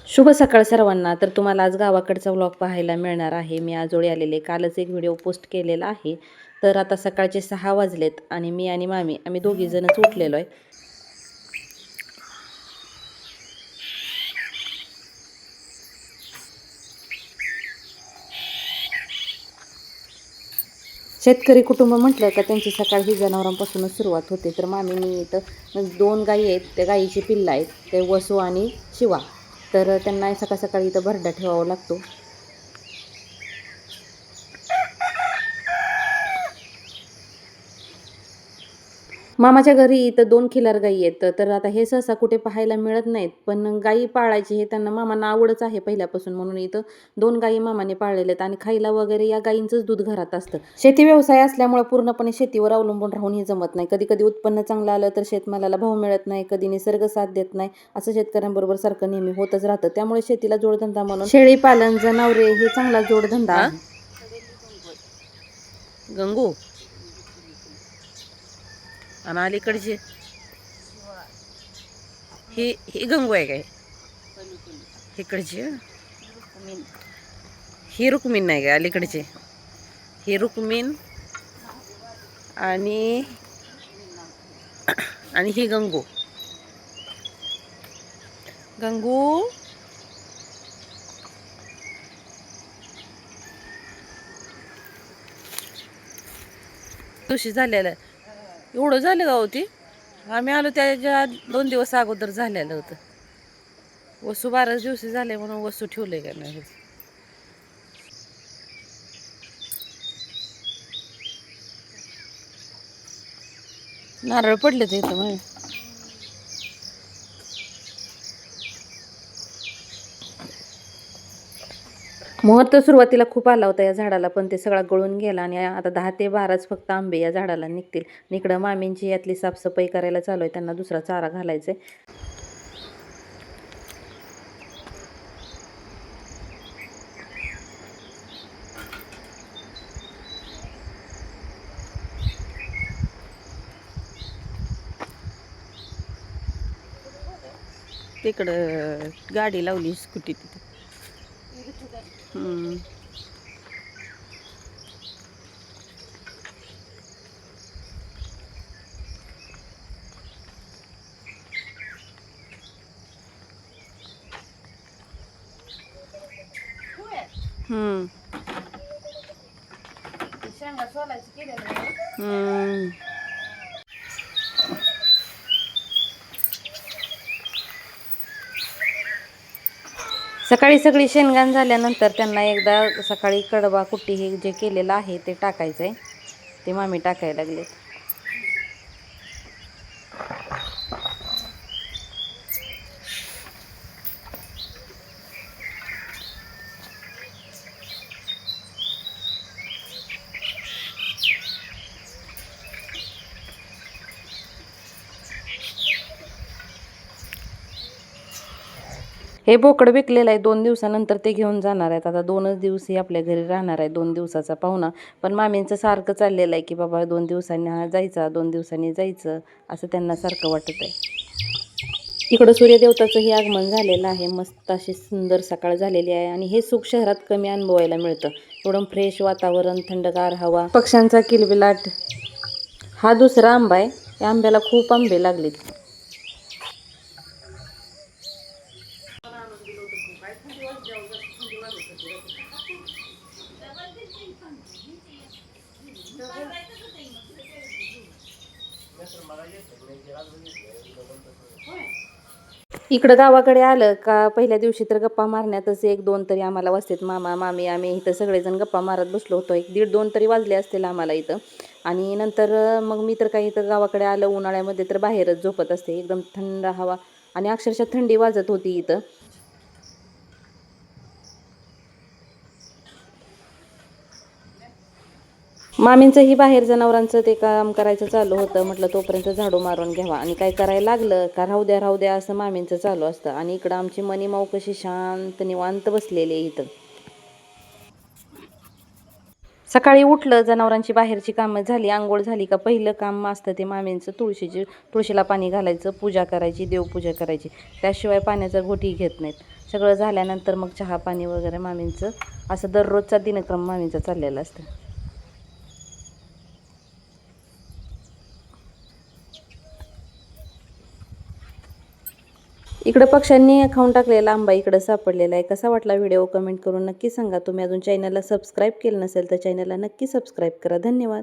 शुभ सकाळ सर्वांना. तर तुम्हाला आज गावाकडचा व्लॉग पाहायला मिळणार आहे. मी आजोळी आलेले, कालच एक व्हिडिओ पोस्ट केलेला आहे. तर आता सकाळचे 6 वाजलेत आणि मी आणि मामी आम्ही दोघी जणच उठलेलो आहे. शेतकरी कुटुंब म्हटलं का त्यांची सकाळ ही जनावरांपासूनच सुरुवात होते. तर मामीनी इथं 2 गायी आहेत, त्या गायीची पिल्लं आहेत, ते वसू आणि शिवा. तर त्यांना सकाळ सकाळी इथं भरडा ठेवावा लागतो. मामाच्या घरी इथं 2 खिलार गायी आहेत. तर आता हे सहसा कुठे पाहायला मिळत नाहीत. पण गायी पाळायची हे त्यांना मामांना आवडच आहे पहिल्यापासून, म्हणून इथं 2 गायी मामाने पाळलेल्या आहेत आणि खायला वगैरे या गायींचंच दूध घरात असतं. शेती व्यवसाय असल्यामुळे पूर्णपणे शेतीवर अवलंबून राहूनही जमत नाही. कधी कधी उत्पन्न चांगलं आलं तर शेतमालाला भाव मिळत नाही, कधी निसर्ग साथ देत नाही. असं शेतकऱ्यांबरोबर सारखं नेहमी होतच राहतं. त्यामुळे शेतीला जोडधंदा म्हणून शेळी पालन, जनावरे हे चांगला जोडधंदा आहे. गंगू आणि अलीकडचे ही गंगू आहे काय? इकडची ही रुक्मिण नाही काय? अलीकडचे ही रुक्मिण आणि आणि ही गंगू. गंगू दिवशी झालेलं एवढं झालं का होती? आम्ही आलो त्याच्या 2 दिवस अगोदर झालेलं होतं. वसू 12 दिवशी झाले म्हणून वसू ठेवले का नाही? नारळ पडले ते इथं मग. मोहर तर सुरुवातीला खूप आला होता या झाडाला, पण ते सगळा गळून गेला आणि आता 10 ते 12च फक्त आंबे या झाडाला निघतील. इकडं मामींची यातली साफसफाई करायला चालू आहे, त्यांना दुसरा चारा घालायचा आहे. तिकडं गाडी लावली स्कूटी तिथे. सकाळी सगळी शेणघाण झाल्यानंतर त्यांना एकदा सकाळी कडबा कुट्टी हे जे केलेलं आहे ते टाकायचं आहे. ते मामी टाकायला लागले. हे बोकड विकलेलं आहे. 2 दिवसानंतर ते घेऊन जाणार आहेत. आता 2च दिवस हे आपल्या घरी राहणार आहे, 2 दिवसाचा पाहुणा. पण मामींचं सारखं चाललेलं आहे की बाबा 2 दिवसांनी जायचं, 2 दिवसांनी जायचं, असं त्यांना सारखं वाटत आहे. इकडं सूर्यदेवताचंही आगमन झालेलं आहे. मस्त अशी सुंदर सकाळ झालेली आहे आणि हे सुख शहरात कमी अनुभवायला मिळतं. एवढं फ्रेश वातावरण, थंडगार हवा, पक्ष्यांचा किलबिलाट. हा दुसरा आंबा आहे. या आंब्याला खूप आंबे लागलेत. इकडं गावाकडे आलं का पहिल्या दिवशी तर गप्पा मारण्यातच 1-2 तरी आम्हाला वाजतात. मामा मामी आम्ही इथं सगळेजण गप्पा मारत बसलो होतो. 1-1.5-2 तरी वाजले असतील आम्हाला इथं. आणि नंतर मग मी तर काही इथं गावाकडे आलं उन्हाळ्यामध्ये तर बाहेरच झोपत असते. एकदम थंड हवा आणि अक्षरशः थंडी वाजत होती इथं. मामींचंही बाहेर जनावरांचं ते काम करायचं चालू होतं. म्हटलं तोपर्यंत झाडू मारून घ्यावा आणि काय करायला लागलं का राहू द्या असं मामींचं चालू असतं. आणि इकडं आमची मनी माऊ कशी शांत निवांत बसलेली आहे इथं. सकाळी उठलं, जनावरांची बाहेरची कामं झाली, अंघोळ झाली का पहिलं काम असतं ते मामींचं तुळशीला पाणी घालायचं, पूजा करायची, देवपूजा करायची. त्याशिवाय पाण्याचा घोटही घेत नाहीत. सगळं झाल्यानंतर मग चहा पाणी वगैरे मामींचं असं दररोजचा दिनक्रम मामींचा चाललेला असतं. इकडं पक्ष्यांनी खाऊन टाकलेला आंबा इकडं सापडलेला आहे. कसा वाटला व्हिडिओ कमेंट करून नक्की सांगा. तुम्ही अजून चॅनलला सबस्क्राईब केलं नसेल तर चॅनलला नक्की सबस्क्राईब करा. धन्यवाद.